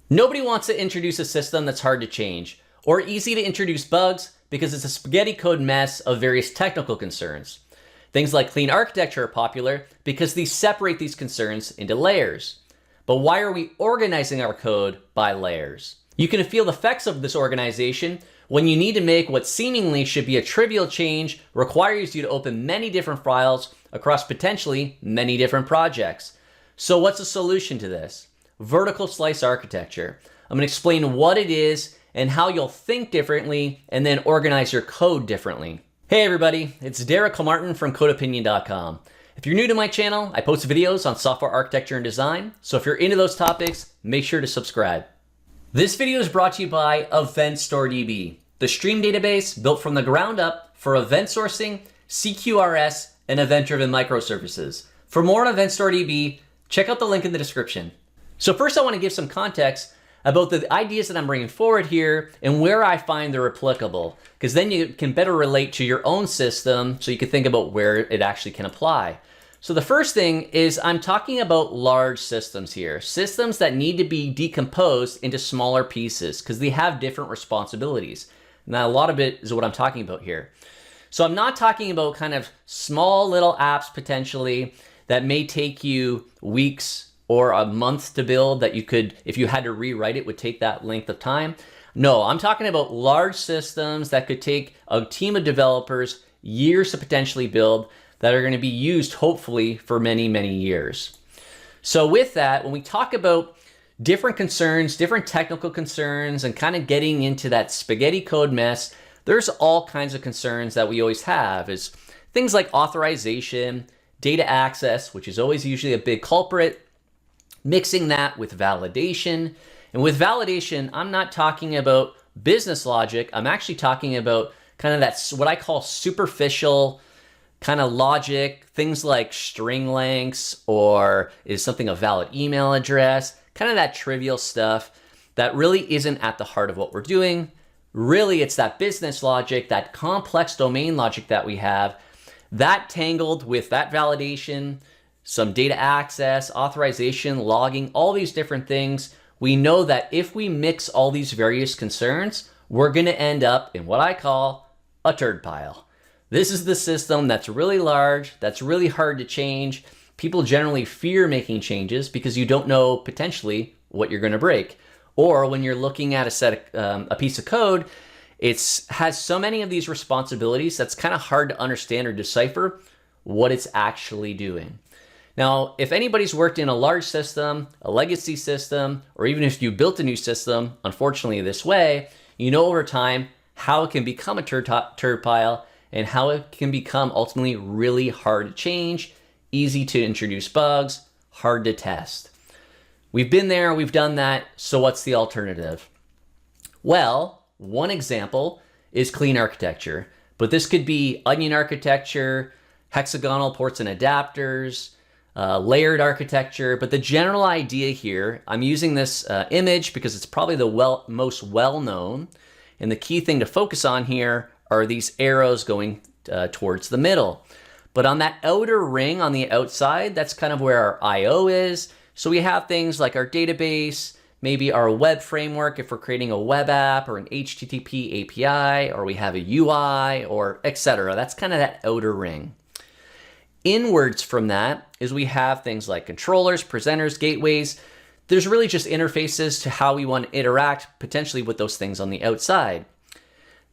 Nobody wants to introduce a system that's hard to change or easy to introduce bugs because it's a spaghetti code mess of various technical concerns. Things like clean architecture are popular because these separate these concerns into layers. But why are we organizing our code by layers? You can feel the effects of this organization when you need to make what seemingly should be a trivial change requires you to open many different files across potentially many different projects. So what's the solution to this? Vertical slice architecture. I'm going to explain what it is and how you'll think differently and then organize your code differently. Hey everybody, it's Derek Kilmartin from CodeOpinion.com. If you're new to my channel, I post videos on software architecture and design, so if you're into those topics, make sure to subscribe. This video is brought to you by EventStoreDB, the stream database built from the ground up for event sourcing, CQRS, and event-driven microservices. For more on EventStoreDB, check out the link in the description. So first I want to give some context about the ideas that I'm bringing forward here and where I find they're applicable, because then you can better relate to your own system so you can think about where it actually can apply. So the first thing is I'm talking about large systems here, systems that need to be decomposed into smaller pieces because they have different responsibilities. Now a lot of it is what I'm talking about here. So I'm not talking about kind of small little apps potentially that may take you weeks or a month to build that you could, if you had to rewrite it, would take that length of time. No, I'm talking about large systems that could take a team of developers years to potentially build that are going to be used hopefully for many, many years. So with that, when we talk about different concerns, different technical concerns, and kind of getting into that spaghetti code mess, there's all kinds of concerns that we always have is things like authorization, data access, which is always usually a big culprit, mixing that with validation. And with validation, I'm not talking about business logic. I'm actually talking about kind of that, what I call superficial kind of logic, things like string lengths or is something a valid email address, kind of that trivial stuff that really isn't at the heart of what we're doing. Really, it's that business logic, that complex domain logic that we have, that tangled with that validation, some data access, authorization, logging, all these different things. We know that if we mix all these various concerns, we're going to end up in what I call a turd pile. This is the system that's really large, that's really hard to change. People generally fear making changes because you don't know potentially what you're going to break. Or when you're looking at a piece of code, it has so many of these responsibilities that's kind of hard to understand or decipher what it's actually doing. Now, if anybody's worked in a large system, a legacy system, or even if you built a new system, unfortunately this way, you know over time how it can become a turd pile and how it can become ultimately really hard to change, easy to introduce bugs, hard to test. We've been there, we've done that, so what's the alternative? Well, one example is clean architecture, but this could be onion architecture, hexagonal ports and adapters, layered architecture, but the general idea here, I'm using this image because it's probably the most well-known, and the key thing to focus on here are these arrows going towards the middle. But on that outer ring on the outside, that's kind of where our I/O is. So we have things like our database, maybe our web framework if we're creating a web app or an HTTP API, or we have a UI, or etc. That's kind of that outer ring. Inwards from that is we have things like controllers, presenters, gateways. There's really just interfaces to how we want to interact potentially with those things on the outside.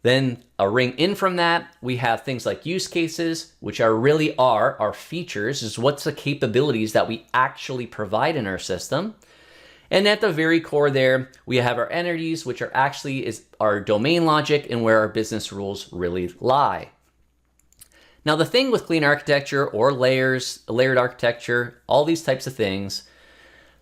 Then a ring in from that, we have things like use cases, which really are our features, is what's the capabilities that we actually provide in our system. And at the very core there, we have our entities, which are actually our domain logic and where our business rules really lie. Now the thing with clean architecture or layered architecture, all these types of things,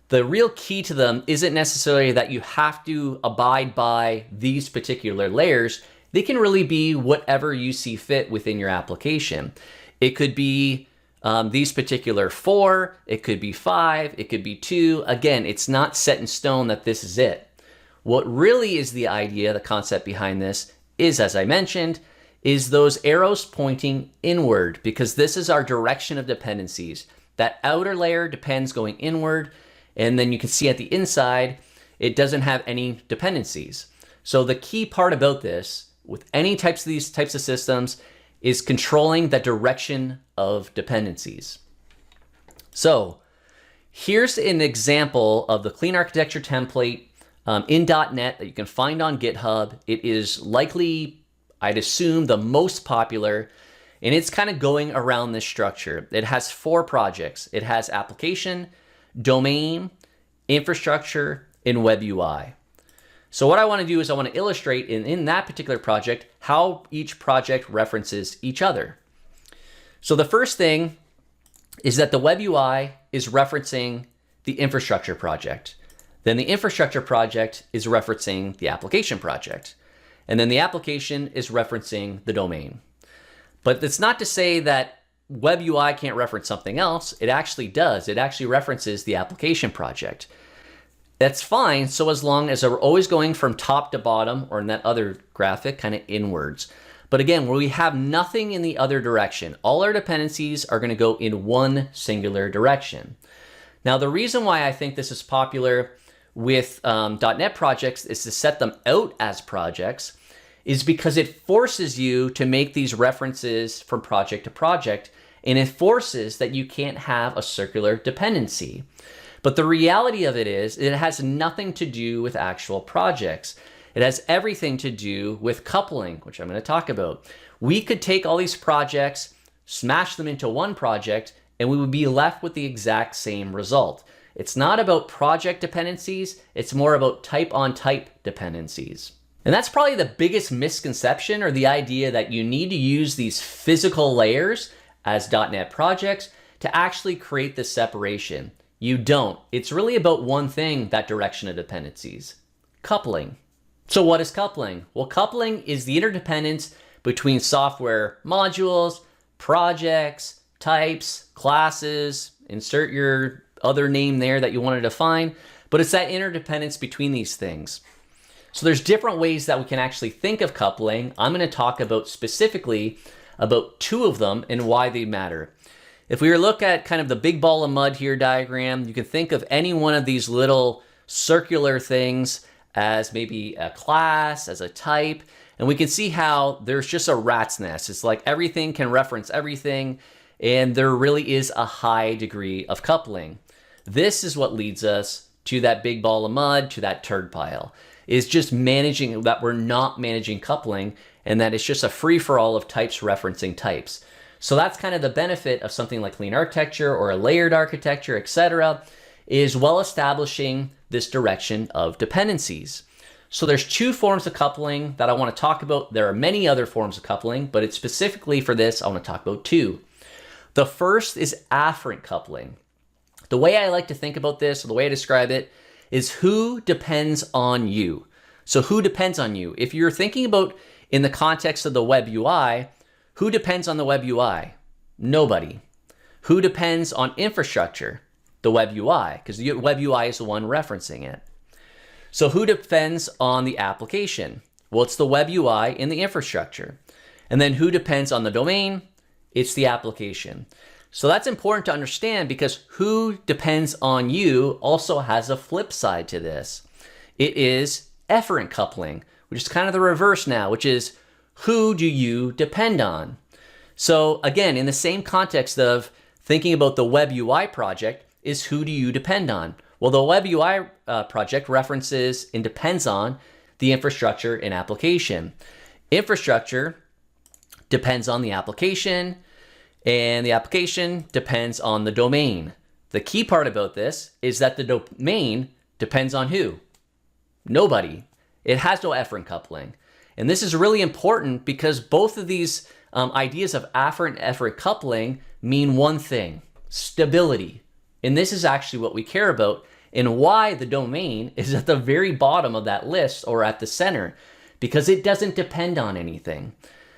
the real key to them isn't necessarily that you have to abide by these particular layers. They can really be whatever you see fit within your application. It could be these particular 4, it could be 5, it could be 2. Again, it's not set in stone that this is it. What really is the idea, the concept behind this is, as I mentioned, is those arrows pointing inward, because this is our direction of dependencies. That outer layer depends going inward, and then you can see at the inside it doesn't have any dependencies. So the key part about this, with any types of these types of systems, is controlling the direction of dependencies. So here's an example of the clean architecture template in .NET that you can find on GitHub. It is likely, I'd assume, the most popular, and it's kind of going around this structure. It has 4 projects. It has application, domain, infrastructure, and web UI. So what I want to do is I want to illustrate in that particular project how each project references each other. So the first thing is that the web UI is referencing the infrastructure project. Then the infrastructure project is referencing the application project. And then the application is referencing the domain. But it's not to say that web UI can't reference something else. It actually does. It actually references the application project. That's fine, so as long as we're always going from top to bottom, or in that other graphic, kind of inwards. But again, where we have nothing in the other direction, all our dependencies are going to go in one singular direction. Now, the reason why I think this is popular with .NET projects is to set them out as projects, is because it forces you to make these references from project to project, and it forces that you can't have a circular dependency. But the reality of it is, it has nothing to do with actual projects. It has everything to do with coupling, which I'm going to talk about. We could take all these projects, smash them into one project, and we would be left with the exact same result. It's not about project dependencies, it's more about type-on-type dependencies. And that's probably the biggest misconception, or the idea that you need to use these physical layers as .NET projects to actually create this separation. You don't. It's really about one thing, that direction of dependencies: coupling. So what is coupling? Well, coupling is the interdependence between software modules, projects, types, classes, insert your other name there that you want to define, but it's that interdependence between these things. So there's different ways that we can actually think of coupling. I'm going to talk about specifically about 2 of them and why they matter. If we were to look at kind of the big ball of mud here diagram, you can think of any one of these little circular things as maybe a class, as a type, and we can see how there's just a rat's nest. It's like everything can reference everything, and there really is a high degree of coupling. This is what leads us to that big ball of mud, to that turd pile, is just managing that we're not managing coupling, and that it's just a free-for-all of types referencing types. So that's kind of the benefit of something like clean architecture or a layered architecture, etc., is well establishing this direction of dependencies. So there's 2 forms of coupling that I want to talk about. There are many other forms of coupling, but it's specifically for this, I want to talk about 2. The first is afferent coupling. The way I like to think about this, or the way I describe it, is who depends on you. So who depends on you? If you're thinking about in the context of the web UI, who depends on the web UI? Nobody. Who depends on infrastructure? The web UI, because the web UI is the one referencing it. So who depends on the application? Well, it's the web UI in the infrastructure. And then who depends on the domain? It's the application. So that's important to understand, because who depends on you also has a flip side to this. It is efferent coupling, which is kind of the reverse now, which is who do you depend on? So again, in the same context of thinking about the web UI project, is who do you depend on? Well, the web UI project references and depends on the infrastructure and application. Infrastructure depends on the application, and the application depends on the domain. The key part about this is that the domain depends on who? Nobody. It has no efferent coupling. And this is really important because both of these ideas of afferent and efferent coupling mean one thing: stability. And this is actually what we care about, and why the domain is at the very bottom of that list, or at the center, because it doesn't depend on anything.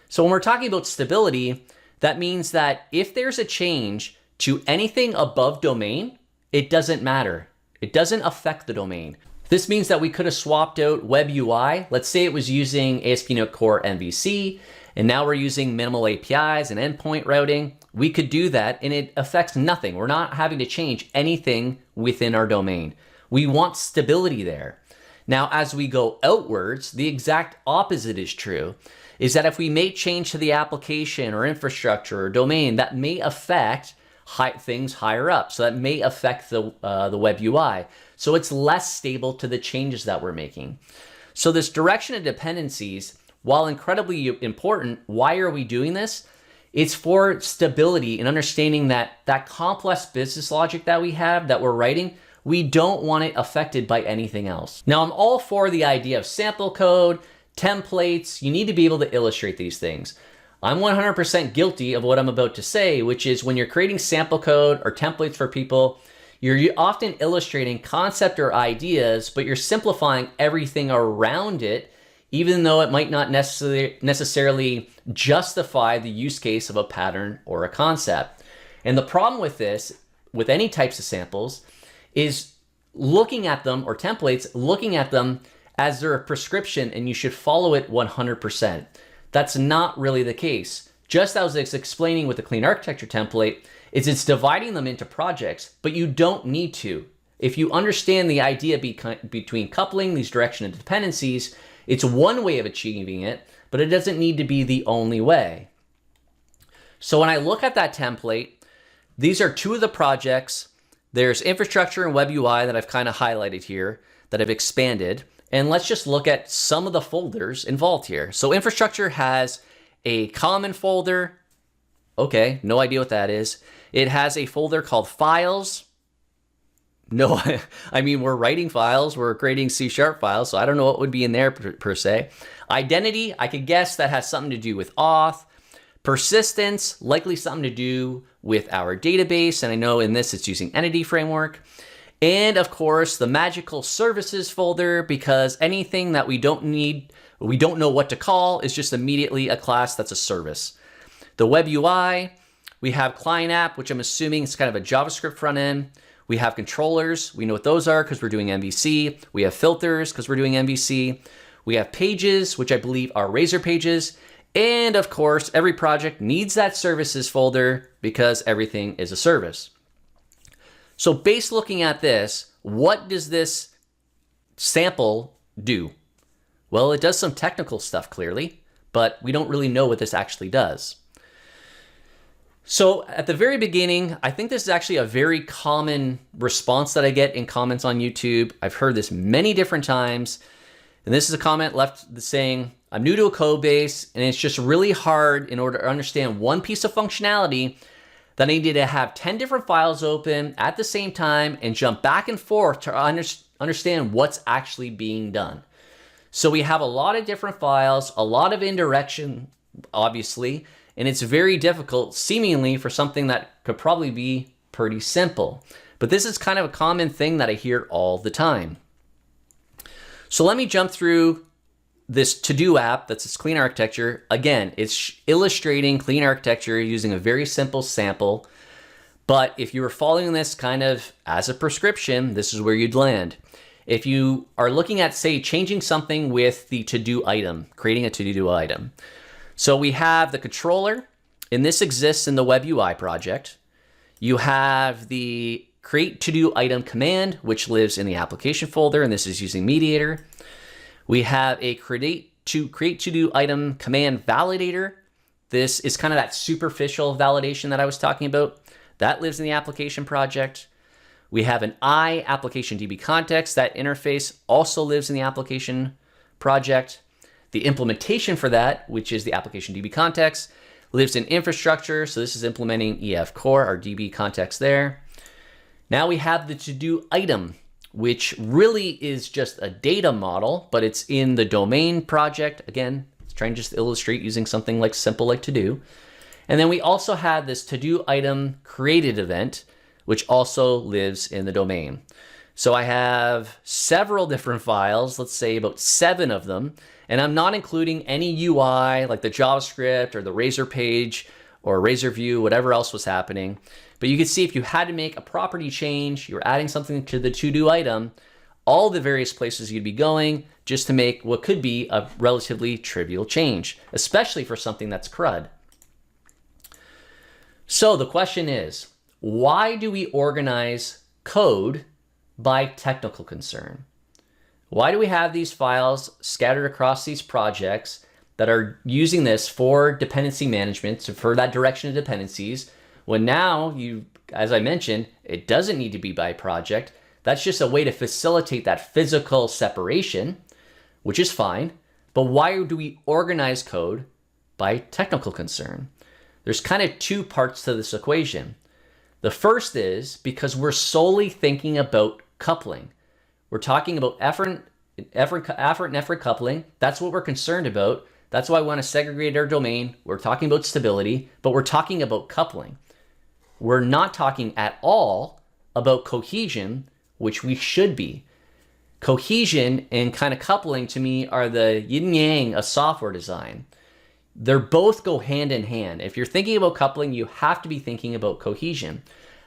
So when we're talking about stability, that means that if there's a change to anything above domain, it doesn't matter. It doesn't affect the domain. This means that we could have swapped out web UI. Let's say it was using ASP.NET Core MVC, and now we're using minimal APIs and endpoint routing. We could do that, and it affects nothing. We're not having to change anything within our domain. We want stability there. Now, as we go outwards, the exact opposite is true, is that if we make change to the application or infrastructure or domain, that may affect things higher up. So that may affect the web UI. So it's less stable to the changes that we're making. So this direction of dependencies, while incredibly important, why are we doing this? It's for stability and understanding that that complex business logic that we have, that we're writing, we don't want it affected by anything else. Now, I'm all for the idea of sample code, templates. You need to be able to illustrate these things. I'm 100% guilty of what I'm about to say, which is when you're creating sample code or templates for people, you're often illustrating concept or ideas, but you're simplifying everything around it, even though it might not necessarily justify the use case of a pattern or a concept. And the problem with this, with any types of samples, is looking at them, or templates, looking at them as they're a prescription and you should follow it 100%. That's not really the case. Just as it's explaining with the clean architecture template, it's dividing them into projects, but you don't need to. If you understand the idea between coupling these direction and dependencies, it's one way of achieving it, but it doesn't need to be the only way. So when I look at that template, these are two of the projects. There's infrastructure and web UI that I've kind of highlighted here, that I've expanded. And let's just look at some of the folders involved here. So infrastructure has a common folder. Okay, no idea what that is. It has a folder called files. No, I mean, we're writing files, we're creating C# files, so I don't know what would be in there per se. Identity, I could guess that has something to do with auth. Persistence, likely something to do with our database, and I know in this it's using entity framework. And of course, the magical services folder, because anything that we don't know what to call, is just immediately a class that's a service. The web UI, we have client app, which I'm assuming is kind of a JavaScript front end. We have controllers. We know what those are because we're doing MVC. We have filters because we're doing MVC. We have pages, which I believe are Razor pages. And of course, every project needs that services folder because everything is a service. So based looking at this, what does this sample do? Well, it does some technical stuff clearly, but we don't really know what this actually does. So at the very beginning, I think this is actually a very common response that I get in comments on YouTube. I've heard this many different times. And this is a comment left saying, I'm new to a code base and it's just really hard in order to understand one piece of functionality that I needed to have 10 different files open at the same time and jump back and forth to understand what's actually being done. So we have a lot of different files, a lot of indirection, obviously, and it's very difficult, seemingly, for something that could probably be pretty simple. But this is kind of a common thing that I hear all the time. So let me jump through this to-do app that's this clean architecture. Again, it's illustrating clean architecture using a very simple sample. But if you were following this kind of as a prescription, this is where you'd land. If you are looking at, say, changing something with the to-do item, creating a to-do item. So we have the controller, and this exists in the web UI project. You have the create to-do item command, which lives in the application folder, and this is using Mediator. We have a create to-do item command validator. This is kind of that superficial validation that I was talking about. That lives in the application project. We have an application DB context. That interface also lives in the application project. The implementation for that, which is the application DB context, lives in infrastructure. So this is implementing EF core, our DB context there. Now we have the to-do item, which really is just a data model, but it's in the domain project. Again, it's trying to just illustrate using something like simple like to-do. And then we also have this to-do item created event, which also lives in the domain. So I have several different files, let's say about 7 of them, and I'm not including any UI like the JavaScript or the Razor page or Razor view, whatever else was happening. But you can see if you had to make a property change, you're adding something to the to-do item, all the various places you'd be going just to make what could be a relatively trivial change, especially for something that's CRUD. So the question is, why do we organize code by technical concern? Why do we have these files scattered across these projects that are using this for dependency management, so for that direction of dependencies, when now as I mentioned, it doesn't need to be by project. That's just a way to facilitate that physical separation, which is fine. But why do we organize code by technical concern? There's kind of two parts to this equation. The first is because we're solely thinking about coupling. We're talking about effort and effort coupling. That's what we're concerned about. That's why we want to segregate our domain. We're talking about stability, but we're talking about coupling. We're not talking at all about cohesion, which we should be. Cohesion and kind of coupling to me are the yin and yang of software design. They're both go hand in hand. If you're thinking about coupling, you have to be thinking about cohesion.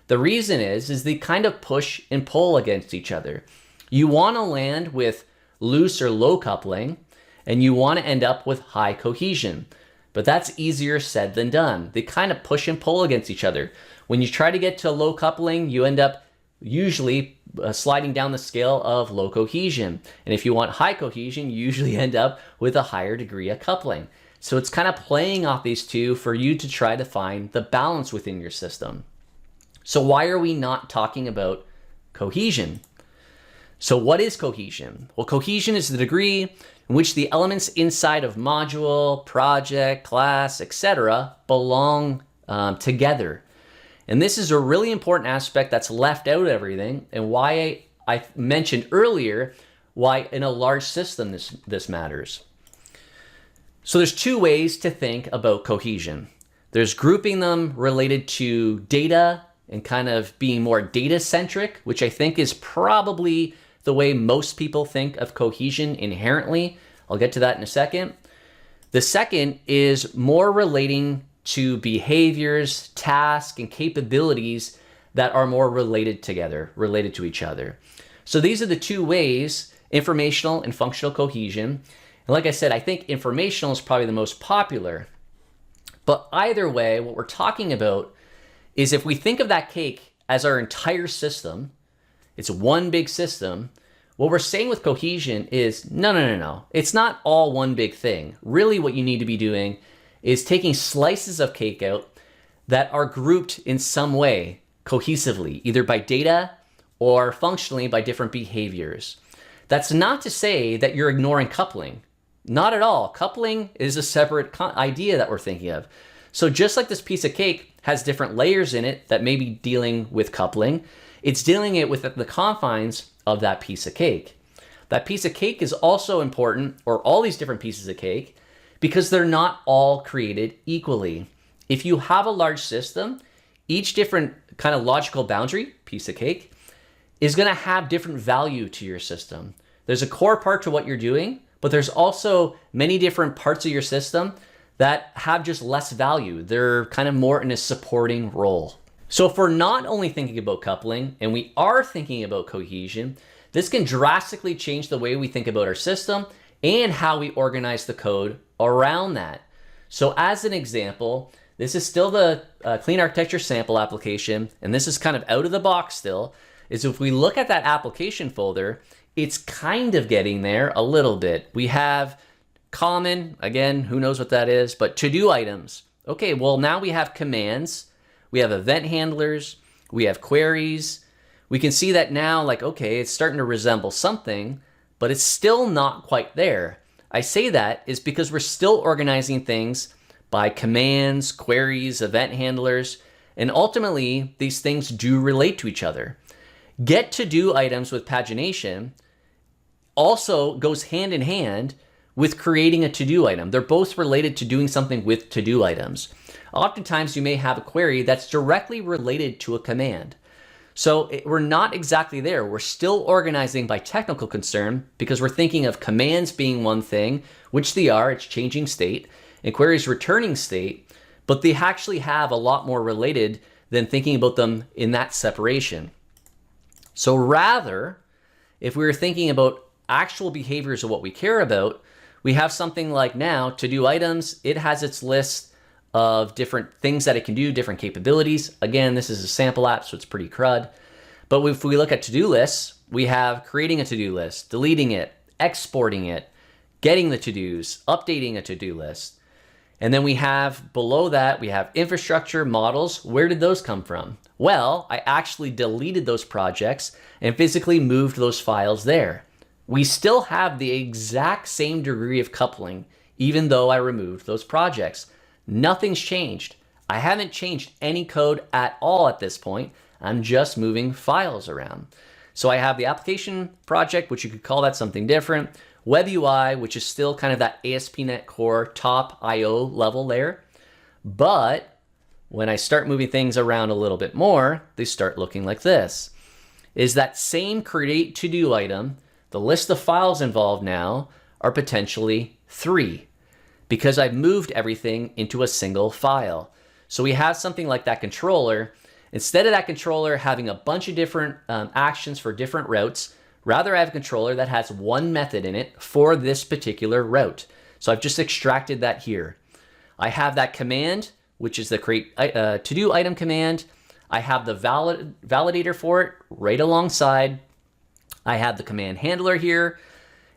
The reason is they kind of push and pull against each other. You want to land with loose or low coupling, and you want to end up with high cohesion. But that's easier said than done. They kind of push and pull against each other. When you try to get to low coupling, you end up usually sliding down the scale of low cohesion. And if you want high cohesion, you usually end up with a higher degree of coupling. So it's kind of playing off these two for you to try to find the balance within your system. So why are we not talking about cohesion? So what is cohesion? Well, cohesion is the degree in which the elements inside of module, project, class, etc. belong together. And this is a really important aspect that's left out of everything, and why I mentioned earlier why in a large system this matters. So there's two ways to think about cohesion. There's grouping them related to data and kind of being more data-centric, which I think is probably the way most people think of cohesion inherently. I'll get to that in a second. The second is more relating to behaviors, tasks, and capabilities that are more related to each other. So these are the two ways, informational and functional cohesion. And like I said, I think informational is probably the most popular. But either way, what we're talking about is if we think of that cake as our entire system, it's one big system, what we're saying with cohesion is, no. It's not all one big thing. Really what you need to be doing is taking slices of cake out that are grouped in some way cohesively, either by data or functionally by different behaviors. That's not to say that you're ignoring coupling. Not at all. Coupling is a separate idea that we're thinking of. So just like this piece of cake has different layers in it that may be dealing with coupling, it's dealing it with the confines of that piece of cake. That piece of cake is also important, or all these different pieces of cake, because they're not all created equally. If you have a large system, each different kind of logical boundary, piece of cake, is going to have different value to your system. There's a core part to what you're doing, but there's also many different parts of your system that have just less value. They're kind of more in a supporting role. So if we're not only thinking about coupling and we are thinking about cohesion, this can drastically change the way we think about our system and how we organize the code around that. So as an example, this is still the clean architecture sample application, and this is kind of out of the box still, is if we look at that application folder, it's kind of getting there a little bit. We have common, again, who knows what that is, but to-do items. Okay, well now we have commands, we have event handlers, we have queries. We can see that now, like, okay, it's starting to resemble something, but it's still not quite there. I say that is because we're still organizing things by commands, queries, event handlers, and ultimately these things do relate to each other. Get to-do items with pagination also goes hand in hand with creating a to-do item. They're both related to doing something with to-do items. Oftentimes you may have a query that's directly related to a command. So we're not exactly there. We're still organizing by technical concern because we're thinking of commands being one thing, which they are, it's changing state, and queries returning state, but they actually have a lot more related than thinking about them in that separation. So rather, if we were thinking about actual behaviors of what we care about, we have something like now, to-do items, it has its list of different things that it can do, different capabilities. Again, this is a sample app, so it's pretty crud. But if we look at to-do lists, we have creating a to-do list, deleting it, exporting it, getting the to-dos, updating a to-do list. And then we have below that, we have infrastructure, models. Where did those come from? Well, I actually deleted those projects and physically moved those files there. We still have the exact same degree of coupling, even though I removed those projects. Nothing's changed. I haven't changed any code at all at this point. I'm just moving files around. So I have the application project, which you could call that something different. Web UI, which is still kind of that ASP.NET Core top IO level there. But when I start moving things around a little bit more, they start looking like this. Is that same create to-do item, the list of files involved now are potentially 3 because I've moved everything into a single file. So we have something like that controller. Instead of that controller having a bunch of different actions for different routes, rather I have a controller that has one method in it for this particular route. So I've just extracted that here. I have that command, which is the create to-do item command. I have the validator for it right alongside. I have the command handler here,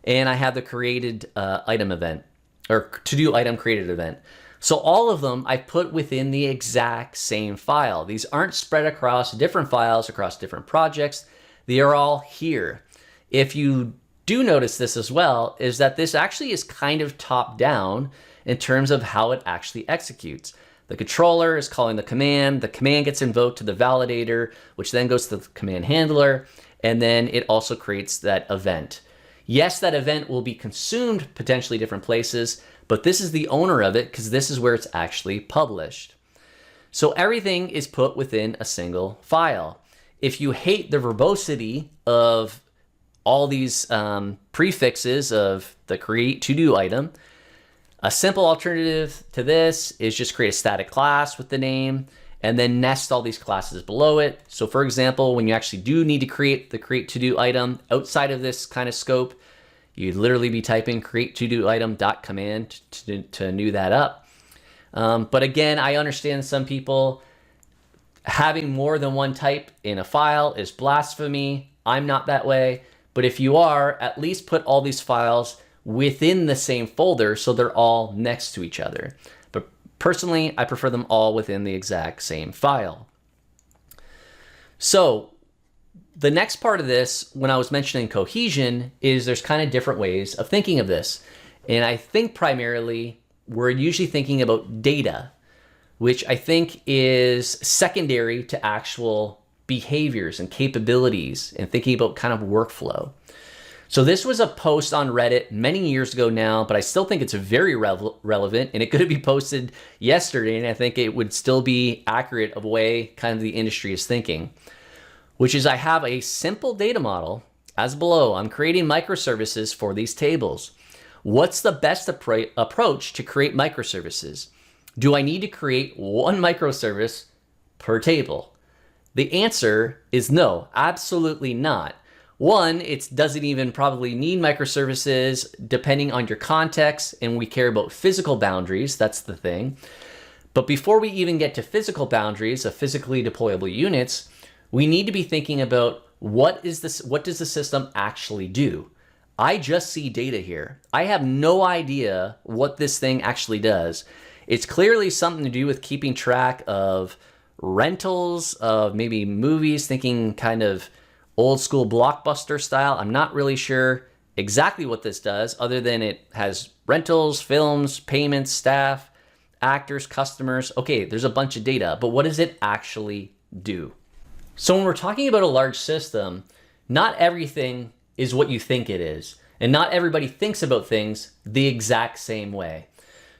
and I have the created item event, or to-do item created event. So all of them I put within the exact same file. These aren't spread across different files, across different projects. They are all here. If you do notice this as well, is that this actually is kind of top down in terms of how it actually executes. The controller is calling the command gets invoked to the validator, which then goes to the command handler, and then it also creates that event. Yes, that event will be consumed potentially different places, but this is the owner of it because this is where it's actually published. So everything is put within a single file. If you hate the verbosity of all these prefixes of the create to-do item, a simple alternative to this is just create a static class with the name and then nest all these classes below it. So for example, when you actually do need to create the create to-do item outside of this kind of scope, you'd literally be typing create to-do item.command to new that up. But again, I understand some people having more than one type in a file is blasphemy. I'm not that way. But if you are, at least put all these files within the same folder so they're all next to each other. But personally, I prefer them all within the exact same file. So the next part of this, when I was mentioning cohesion, is there's kind of different ways of thinking of this. And I think primarily we're usually thinking about data, which I think is secondary to actual behaviors and capabilities and thinking about kind of workflow. So this was a post on Reddit many years ago now, but I still think it's very relevant, and it could be posted yesterday, and I think it would still be accurate of the way kind of the industry is thinking, which is I have a simple data model as below. I'm creating microservices for these tables. What's the best approach to create microservices? Do I need to create one microservice per table? The answer is no, absolutely not. One, it doesn't even probably need microservices depending on your context, and we care about physical boundaries, that's the thing. But before we even get to physical boundaries of physically deployable units, we need to be thinking about what does the system actually do? I just see data here. I have no idea what this thing actually does. It's clearly something to do with keeping track of rentals of maybe movies, thinking kind of old school Blockbuster style. I'm not really sure exactly what this does other than it has rentals, films, payments, staff, actors, customers. Okay, there's a bunch of data, but what does it actually do? So when we're talking about a large system, not everything is what you think it is, and not everybody thinks about things the exact same way.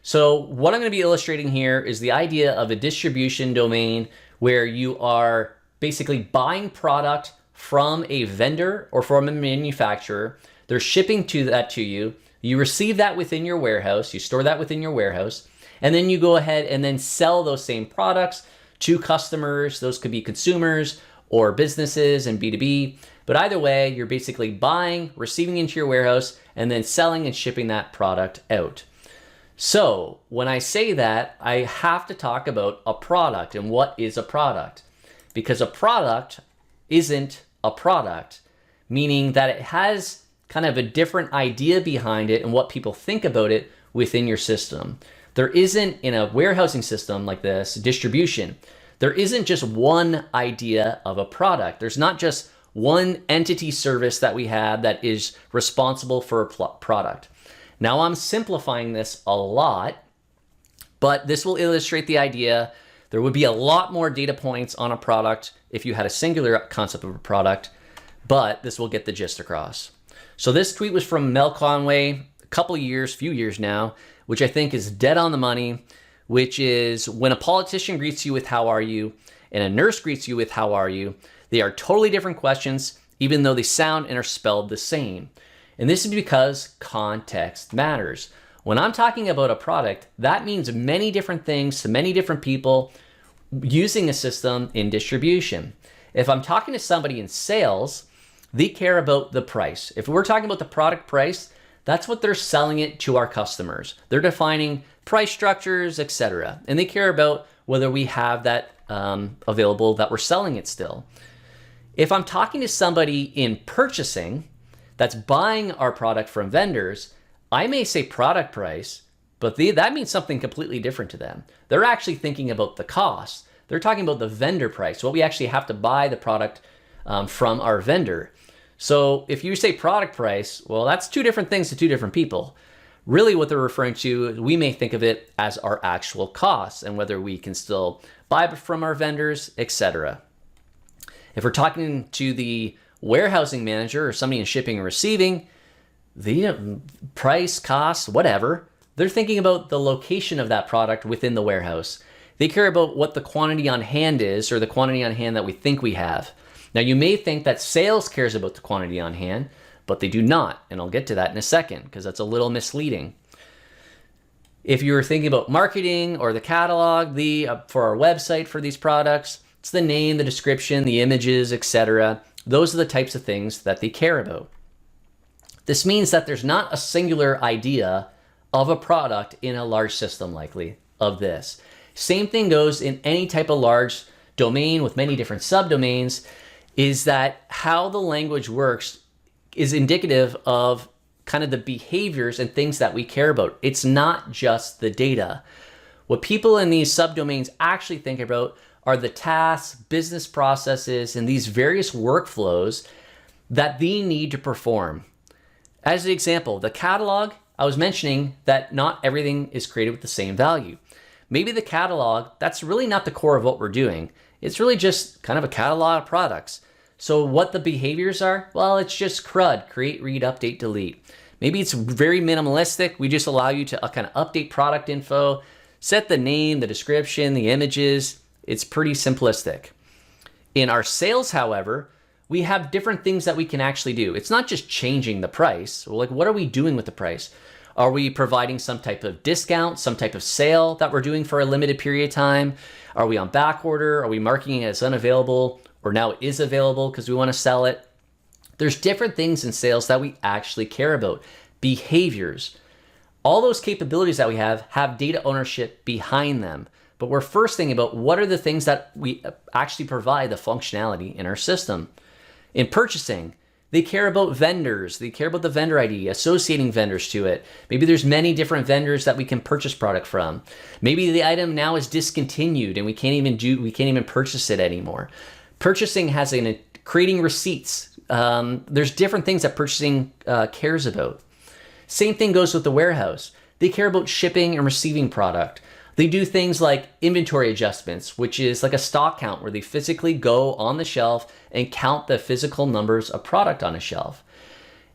So what I'm going to be illustrating here is the idea of a distribution domain where you are basically buying product from a vendor or from a manufacturer. They're shipping that to you. You receive that within your warehouse. You store that within your warehouse. And then you go ahead and then sell those same products to customers. Those could be consumers or businesses and B2B. But either way, you're basically buying, receiving into your warehouse, and then selling and shipping that product out. So when I say that, I have to talk about a product and what is a product. Because a product isn't a product meaning that it has kind of a different idea behind it and what people think about it within your system. There isn't, in a warehousing system like this, distribution, there isn't just one idea of a product. There's not just one entity service that we have that is responsible for a product. Now I'm simplifying this a lot, but this will illustrate the idea. There would be a lot more data points on a product if you had a singular concept of a product, but this will get the gist across. So this tweet was from Mel Conway, few years now, which I think is dead on the money, which is when a politician greets you with "how are you" and a nurse greets you with "how are you," they are totally different questions, even though they sound and are spelled the same. And this is because context matters. When I'm talking about a product, that means many different things to many different people using a system in distribution. If I'm talking to somebody in sales, they care about the price. If we're talking about the product price, that's what they're selling it to our customers. They're defining price structures, etc. And they care about whether we have that available, that we're selling it still. If I'm talking to somebody in purchasing that's buying our product from vendors, I may say product price, but that means something completely different to them. They're actually thinking about the cost. They're talking about the vendor price, what we actually have to buy the product from our vendor. So if you say product price, well, that's two different things to two different people. Really what they're referring to, we may think of it as our actual costs and whether we can still buy from our vendors, etc. If we're talking to the warehousing manager or somebody in shipping and receiving, the price, cost, whatever, they're thinking about the location of that product within the warehouse. They care about what the quantity on hand is, or the quantity on hand that we think we have. Now you may think that sales cares about the quantity on hand, but they do not, and I'll get to that in a second because that's a little misleading. If you were thinking about marketing or the catalog, for our website for these products, it's the name, the description, the images, etc. Those are the types of things that they care about. This means that there's not a singular idea of a product in a large system likely of this. Same thing goes in any type of large domain with many different subdomains, is that how the language works is indicative of kind of the behaviors and things that we care about. It's not just the data. What people in these subdomains actually think about are the tasks, business processes, and these various workflows that they need to perform. As an example, the catalog, I was mentioning that not everything is created with the same value. Maybe the catalog, that's really not the core of what we're doing. It's really just kind of a catalog of products. So what the behaviors are? Well, it's just CRUD, create, read, update, delete. Maybe it's very minimalistic. We just allow you to kind of update product info, set the name, the description, the images. It's pretty simplistic. In our sales, however, we have different things that we can actually do. It's not just changing the price. Like, what are we doing with the price? Are we providing some type of discount, some type of sale that we're doing for a limited period of time? Are we on back order? Are we marking it as unavailable, or now it is available because we want to sell it? There's different things in sales that we actually care about. Behaviors. All those capabilities that we have data ownership behind them. But we're first thinking about what are the things that we actually provide the functionality in our system. In purchasing, they care about vendors. They care about the vendor ID, associating vendors to it. Maybe there's many different vendors that we can purchase product from. Maybe the item now is discontinued and we can't even purchase it anymore. Purchasing has creating receipts. There's different things that purchasing cares about. Same thing goes with the warehouse. They care about shipping and receiving product. They do things like inventory adjustments, which is like a stock count where they physically go on the shelf and count the physical numbers of product on a shelf.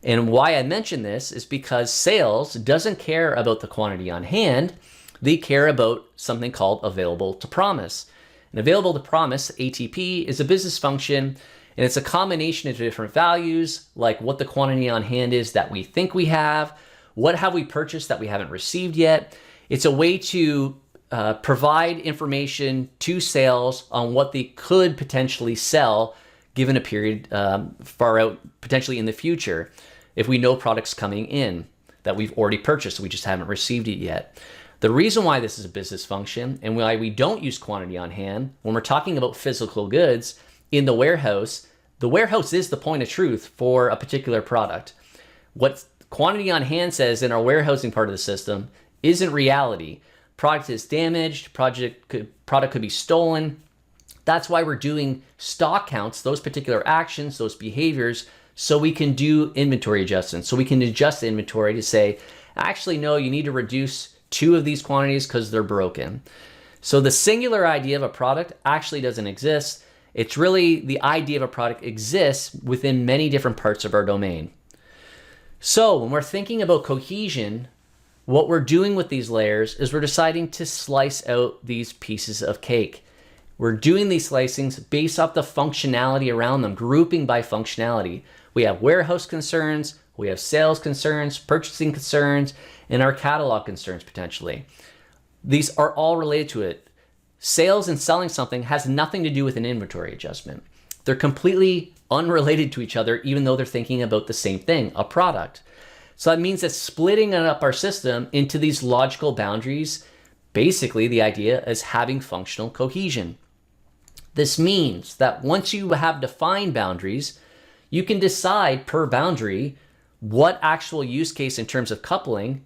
And why I mention this is because sales doesn't care about the quantity on hand. They care about something called available to promise. And available to promise, ATP, is a business function, and it's a combination of different values, like what the quantity on hand is that we think we have, what have we purchased that we haven't received yet. It's a way to provide information to sales on what they could potentially sell given a period far out, potentially in the future, if we know products coming in that we've already purchased, we just haven't received it yet. The reason why this is a business function and why we don't use quantity on hand when we're talking about physical goods in the warehouse, The warehouse is the point of truth for a particular product. What quantity on hand says in our warehousing part of the system isn't reality. Product is damaged, product could be stolen. That's why we're doing stock counts, those particular actions, those behaviors, so we can do inventory adjustments. So we can adjust the inventory to say, actually, no, you need to reduce 2 of these quantities because they're broken. So the singular idea of a product actually doesn't exist. It's really the idea of a product exists within many different parts of our domain. So when we're thinking about cohesion, what we're doing with these layers is we're deciding to slice out these pieces of cake. We're doing these slicings based off the functionality around them, grouping by functionality. We have warehouse concerns, we have sales concerns, purchasing concerns, and our catalog concerns potentially. These are all related to it. Sales and selling something has nothing to do with an inventory adjustment. They're completely unrelated to each other, even though they're thinking about the same thing, a product. So that means that splitting up our system into these logical boundaries, basically the idea is having functional cohesion. This means that once you have defined boundaries, you can decide per boundary what actual use case in terms of coupling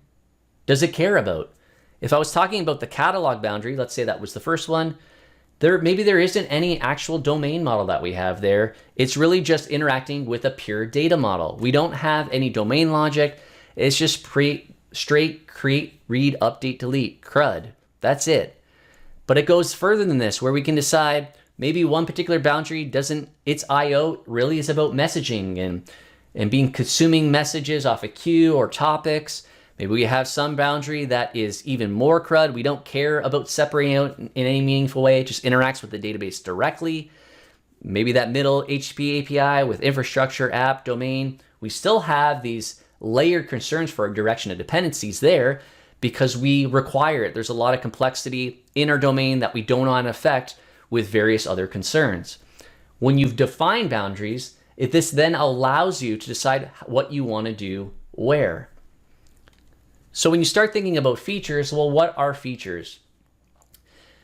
does it care about. If I was talking about the catalog boundary, let's say that was the first one, maybe there isn't any actual domain model that we have there. It's really just interacting with a pure data model. We don't have any domain logic. It's just straight create, read, update, delete, CRUD. That's it. But it goes further than this, where we can decide maybe one particular boundary its IO really is about messaging and being consuming messages off a queue or topics. Maybe we have some boundary that is even more CRUD. We don't care about separating out in any meaningful way. It just interacts with the database directly. Maybe that middle HTTP API with infrastructure, app, domain. We still have these layered concerns for our direction of dependencies there because we require it. There's a lot of complexity in our domain that we don't want to affect with various other concerns. When you've defined boundaries, this then allows you to decide what you want to do where. So when you start thinking about features, well, what are features?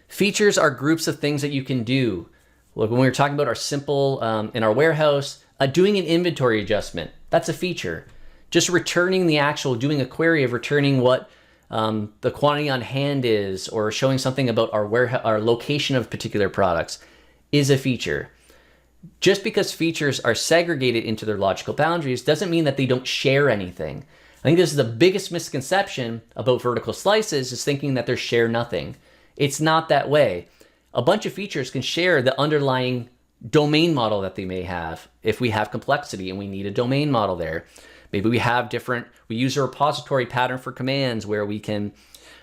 Features are groups of things that you can do. Like when we were talking about our simple, in our warehouse, doing an inventory adjustment, that's a feature. Just returning doing a query of returning what the quantity on hand is, or showing something about our location of particular products is a feature. Just because features are segregated into their logical boundaries doesn't mean that they don't share anything. I think this is the biggest misconception about vertical slices, is thinking that they share nothing. It's not that way. A bunch of features can share the underlying domain model that they may have if we have complexity and we need a domain model there. Maybe we use a repository pattern for commands where we can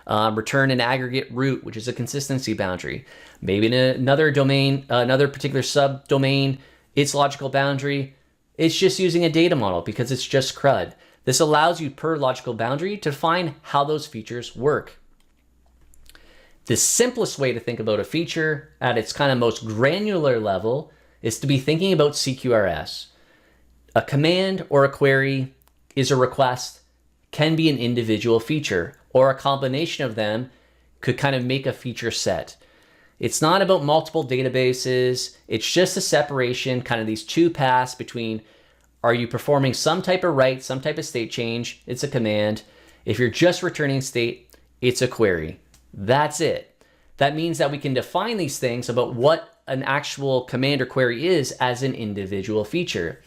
return an aggregate root, which is a consistency boundary. Maybe in another domain, another particular subdomain, its logical boundary, it's just using a data model because it's just CRUD. This allows you per logical boundary to define how those features work. The simplest way to think about a feature at its kind of most granular level is to be thinking about CQRS. A command or a query is a request, can be an individual feature, or a combination of them could kind of make a feature set. It's not about multiple databases. It's just a separation, kind of these two paths between, are you performing some type of write, some type of state change? It's a command. If you're just returning state, it's a query. That's it. That means that we can define these things about what an actual command or query is as an individual feature.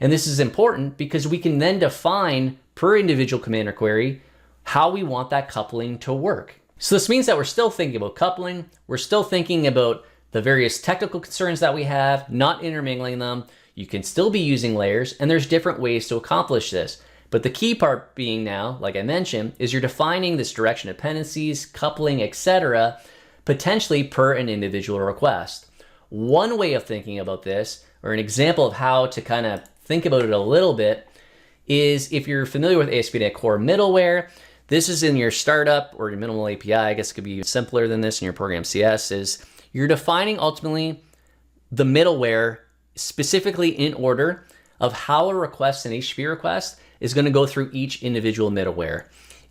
And this is important because we can then define per individual command or query how we want that coupling to work. So this means that we're still thinking about coupling. We're still thinking about the various technical concerns that we have, not intermingling them. You can still be using layers, and there's different ways to accomplish this. But the key part being now, like I mentioned, is you're defining this direction of dependencies, coupling, etc., potentially per an individual request. One way of thinking about this, or an example of how to kind of think about it a little bit, is if you're familiar with ASP.NET Core middleware, this is in your startup or your minimal API, I guess it could be simpler than this in your program CS, is you're defining ultimately the middleware specifically in order of how a request, an HTTP request, is going to go through each individual middleware.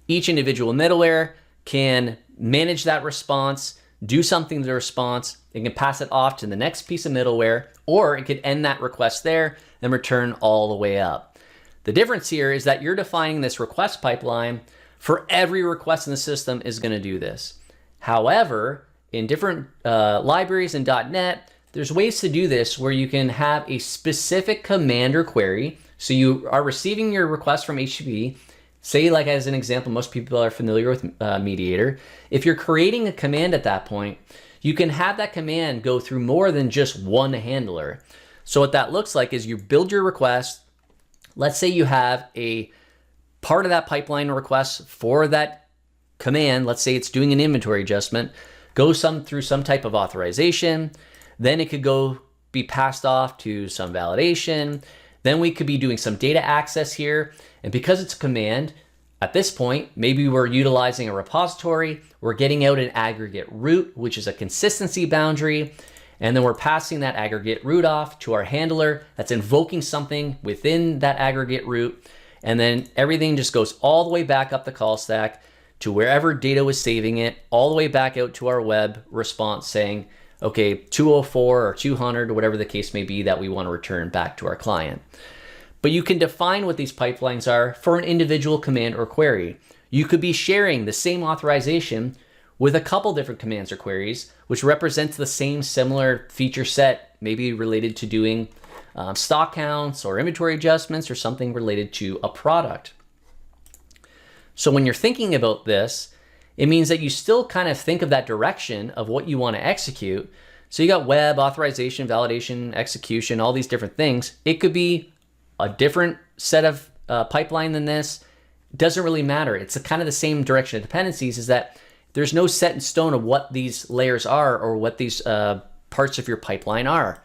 Each individual middleware can manage that response, do something to the response, it can pass it off to the next piece of middleware, or it could end that request there and return all the way up. The difference here is that you're defining this request pipeline for every request in the system is going to do this. However, in different libraries in .NET, there's ways to do this where you can have a specific command or query. So you are receiving your request from HTTP. Say, like as an example, most people are familiar with Mediator. If you're creating a command at that point, you can have that command go through more than just one handler. So what that looks like is you build your request. Let's say you have a part of that pipeline request for that command. Let's say it's doing an inventory adjustment, go through some type of authorization. Then it could go be passed off to some validation. Then we could be doing some data access here. And because it's a command, at this point, maybe we're utilizing a repository. We're getting out an aggregate root, which is a consistency boundary. And then we're passing that aggregate root off to our handler that's invoking something within that aggregate root. And then everything just goes all the way back up the call stack to wherever data was saving it, all the way back out to our web response saying, okay, 204 or 200 or whatever the case may be that we want to return back to our client. But you can define what these pipelines are for an individual command or query. You could be sharing the same authorization with a couple different commands or queries, which represents the same similar feature set, maybe related to doing stock counts or inventory adjustments or something related to a product. So when you're thinking about this, it means that you still kind of think of that direction of what you want to execute. So you got web, authorization, validation, execution, all these different things. It could be a different set of pipeline than this. It doesn't really matter. It's kind of the same direction of dependencies, is that there's no set in stone of what these layers are or what these parts of your pipeline are.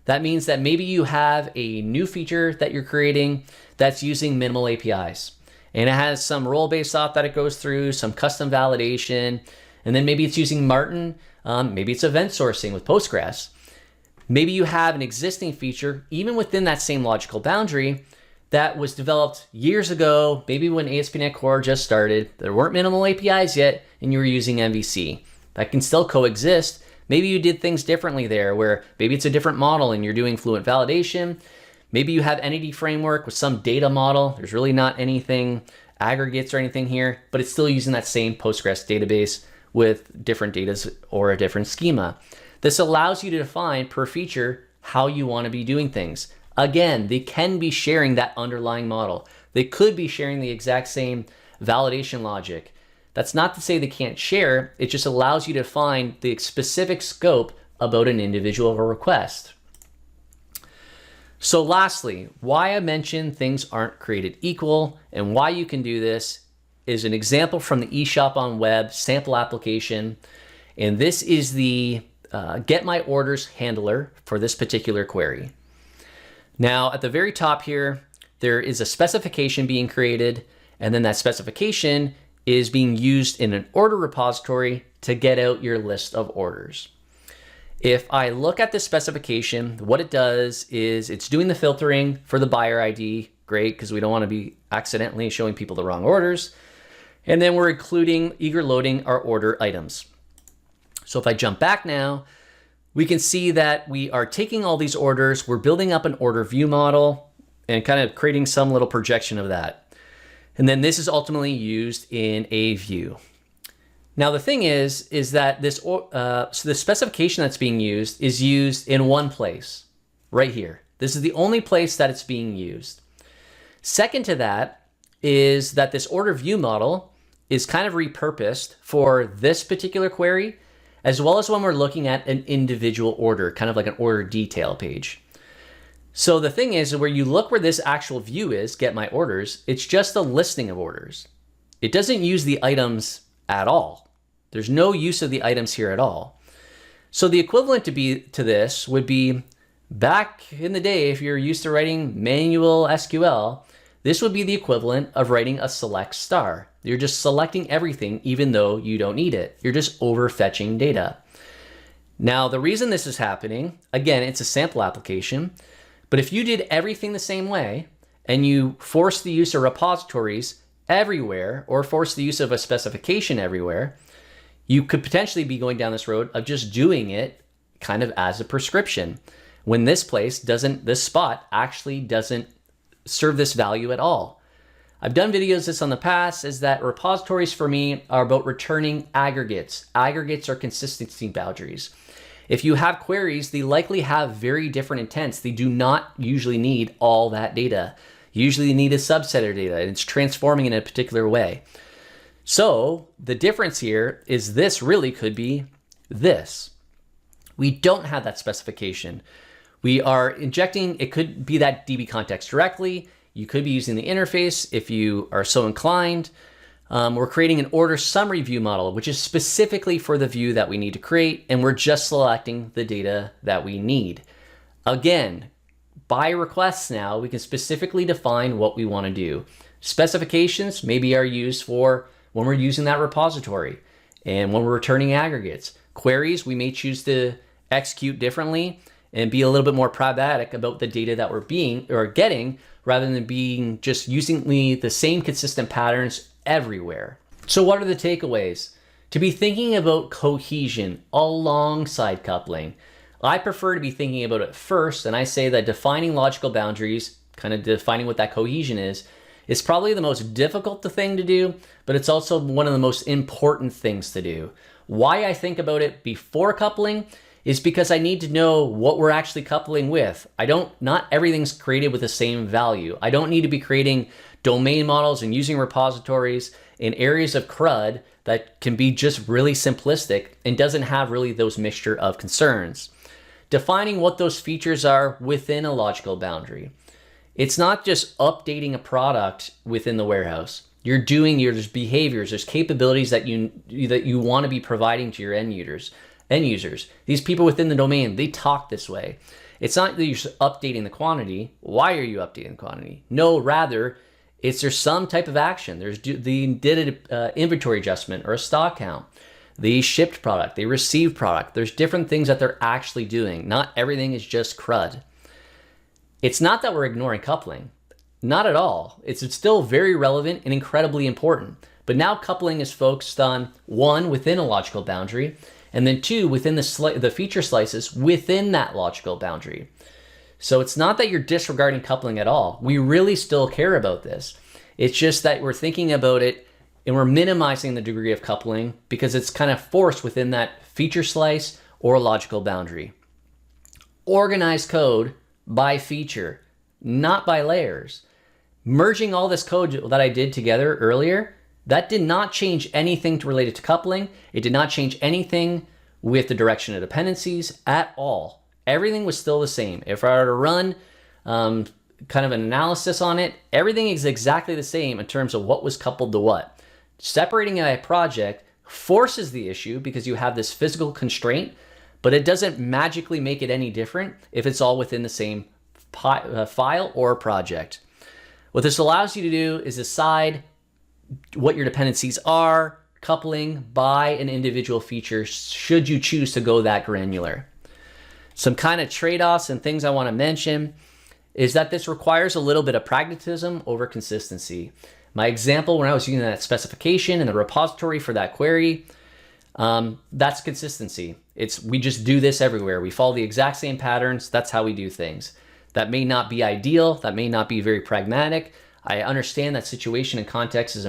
That means that maybe you have a new feature that you're creating that's using minimal APIs. And it has some role-based auth that it goes through, some custom validation, and then maybe it's using Martin, maybe it's event sourcing with Postgres. Maybe you have an existing feature, even within that same logical boundary, that was developed years ago, maybe when ASP.NET Core just started. There weren't minimal APIs yet, and you were using MVC. That can still coexist. Maybe you did things differently there, where maybe it's a different model and you're doing fluent validation. Maybe you have entity framework with some data model. There's really not anything aggregates or anything here, but it's still using that same Postgres database with different data or a different schema. This allows you to define per feature how you want to be doing things. Again, they can be sharing that underlying model. They could be sharing the exact same validation logic. That's not to say they can't share. It just allows you to define the specific scope about an individual request. So lastly, why I mentioned things aren't created equal and why you can do this is an example from the eShop on Web sample application. And this is the get my orders handler for this particular query. Now at the very top here, there is a specification being created, and then that specification is being used in an order repository to get out your list of orders. If I look at this specification, what it does is it's doing the filtering for the buyer ID. Great, because we don't want to be accidentally showing people the wrong orders. And then we're including eager loading our order items. So if I jump back now, we can see that we are taking all these orders, we're building up an order view model and kind of creating some little projection of that. And then this is ultimately used in a view. Now the thing is that this so the specification that's being used is used in one place, right here. This is the only place that it's being used. Second to that is that this order view model is kind of repurposed for this particular query, as well as when we're looking at an individual order, kind of like an order detail page. So the thing is, where you look where this actual view is, get my orders, it's just a listing of orders. It doesn't use the items at all. There's no use of the items here at all. So the equivalent to this would be back in the day, if you're used to writing manual SQL, this would be the equivalent of writing a select star. You're just selecting everything even though you don't need it. You're just overfetching data. Now, the reason this is happening, again, it's a sample application, but if you did everything the same way and you force the use of repositories everywhere or force the use of a specification everywhere, You could potentially be going down this road of just doing it kind of as a prescription, when this spot actually doesn't serve this value at all. I've done videos this on the past, is that repositories for me are about returning aggregates. Aggregates are consistency boundaries. If you have queries, they likely have very different intents. They do not usually need all that data. Usually you need a subset of data, and it's transforming in a particular way. So the difference here is this really could be this. We don't have that specification. We are injecting, it could be that DB context directly. You could be using the interface if you are so inclined. We're creating an order summary view model, which is specifically for the view that we need to create, and we're just selecting the data that we need. Again, by requests now, we can specifically define what we want to do. Specifications maybe are used for when we're using that repository and when we're returning aggregates. Queries, we may choose to execute differently and be a little bit more pragmatic about the data that we're getting, rather than being just using the same consistent patterns everywhere. So what are the takeaways? To be thinking about cohesion alongside coupling. I prefer to be thinking about it first, and I say that defining logical boundaries, kind of defining what that cohesion is probably the most difficult thing to do, but it's also one of the most important things to do. Why I think about it before coupling is because I need to know what we're actually coupling with. Not everything's created with the same value. I don't need to be creating domain models and using repositories in areas of CRUD that can be just really simplistic and doesn't have really those mixture of concerns. Defining what those features are within a logical boundary. It's not just updating a product within the warehouse. There's behaviors, there's capabilities that you want to be providing to your end users. These people within the domain, they talk this way. It's not that you're just updating the quantity. Why are you updating the quantity? No, rather, there's some type of action. They did an inventory adjustment or a stock count. They shipped product, they received product. There's different things that they're actually doing. Not everything is just CRUD. It's not that we're ignoring coupling. Not at all. It's still very relevant and incredibly important. But now coupling is focused on, one, within a logical boundary, and then two, within the feature slices within that logical boundary. So it's not that you're disregarding coupling at all. We really still care about this. It's just that we're thinking about it and we're minimizing the degree of coupling because it's kind of forced within that feature slice or logical boundary. Organize code by feature, not by layers. Merging all this code that I did together earlier, that did not change anything related to coupling. It did not change anything with the direction of dependencies at all. Everything was still the same. If I were to run kind of an analysis on it, everything is exactly the same in terms of what was coupled to what. Separating a project forces the issue because you have this physical constraint, but it doesn't magically make it any different if it's all within the same file or project. What this allows you to do is decide what your dependencies are, coupling by an individual feature should you choose to go that granular. Some kind of trade-offs and things I want to mention is that this requires a little bit of pragmatism over consistency. My example, when I was using that specification in the repository for that query, that's consistency. We just do this everywhere. We follow the exact same patterns. That's how we do things. That may not be ideal. That may not be very pragmatic. I understand that situation and context is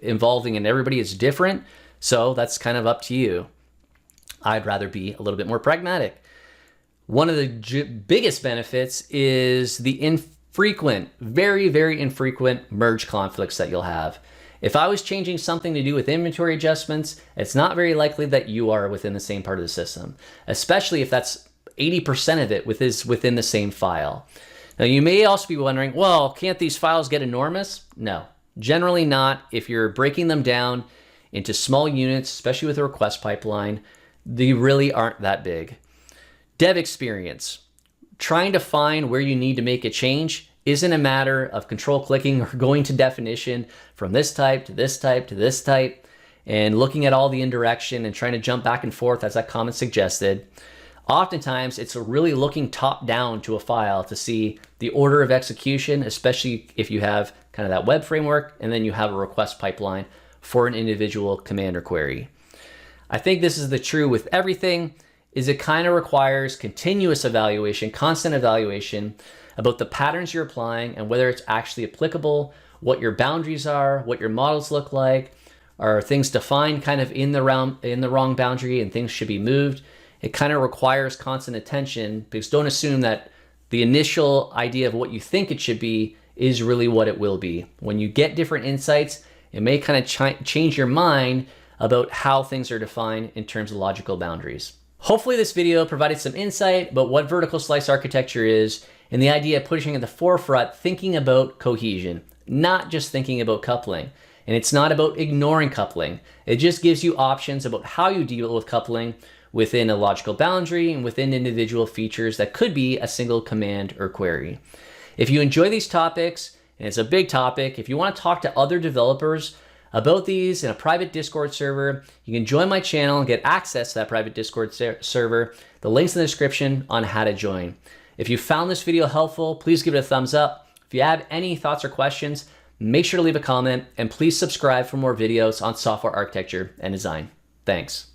involving and everybody is different. So that's kind of up to you. I'd rather be a little bit more pragmatic. One of the biggest benefits is the infrequent, very, very infrequent merge conflicts that you'll have. If I was changing something to do with inventory adjustments, it's not very likely that you are within the same part of the system, especially if that's 80% of it is within the same file. Now, you may also be wondering, well, can't these files get enormous? No, generally not. If you're breaking them down into small units, especially with a request pipeline, they really aren't that big. Dev experience. Trying to find where you need to make a change isn't a matter of control clicking or going to definition from this type to this type to this type and looking at all the indirection and trying to jump back and forth as that comment suggested. Oftentimes, it's really looking top down to a file to see the order of execution, especially if you have kind of that web framework and then you have a request pipeline for an individual command or query. I think this is the true with everything, is it kind of requires continuous evaluation, constant evaluation about the patterns you're applying and whether it's actually applicable, what your boundaries are, what your models look like, are things defined kind of in the wrong boundary and things should be moved. It kind of requires constant attention, because don't assume that the initial idea of what you think it should be is really what it will be. When you get different insights, it may kind of change your mind about how things are defined in terms of logical boundaries. Hopefully this video provided some insight about what vertical slice architecture is and the idea of pushing at the forefront thinking about cohesion, not just thinking about coupling. And it's not about ignoring coupling. It just gives you options about how you deal with coupling within a logical boundary and within individual features that could be a single command or query. If you enjoy these topics, and it's a big topic, if you want to talk to other developers about these in a private Discord server, you can join my channel and get access to that private Discord server. The link's in the description on how to join. If you found this video helpful, please give it a thumbs up. If you have any thoughts or questions, make sure to leave a comment, and please subscribe for more videos on software architecture and design. Thanks.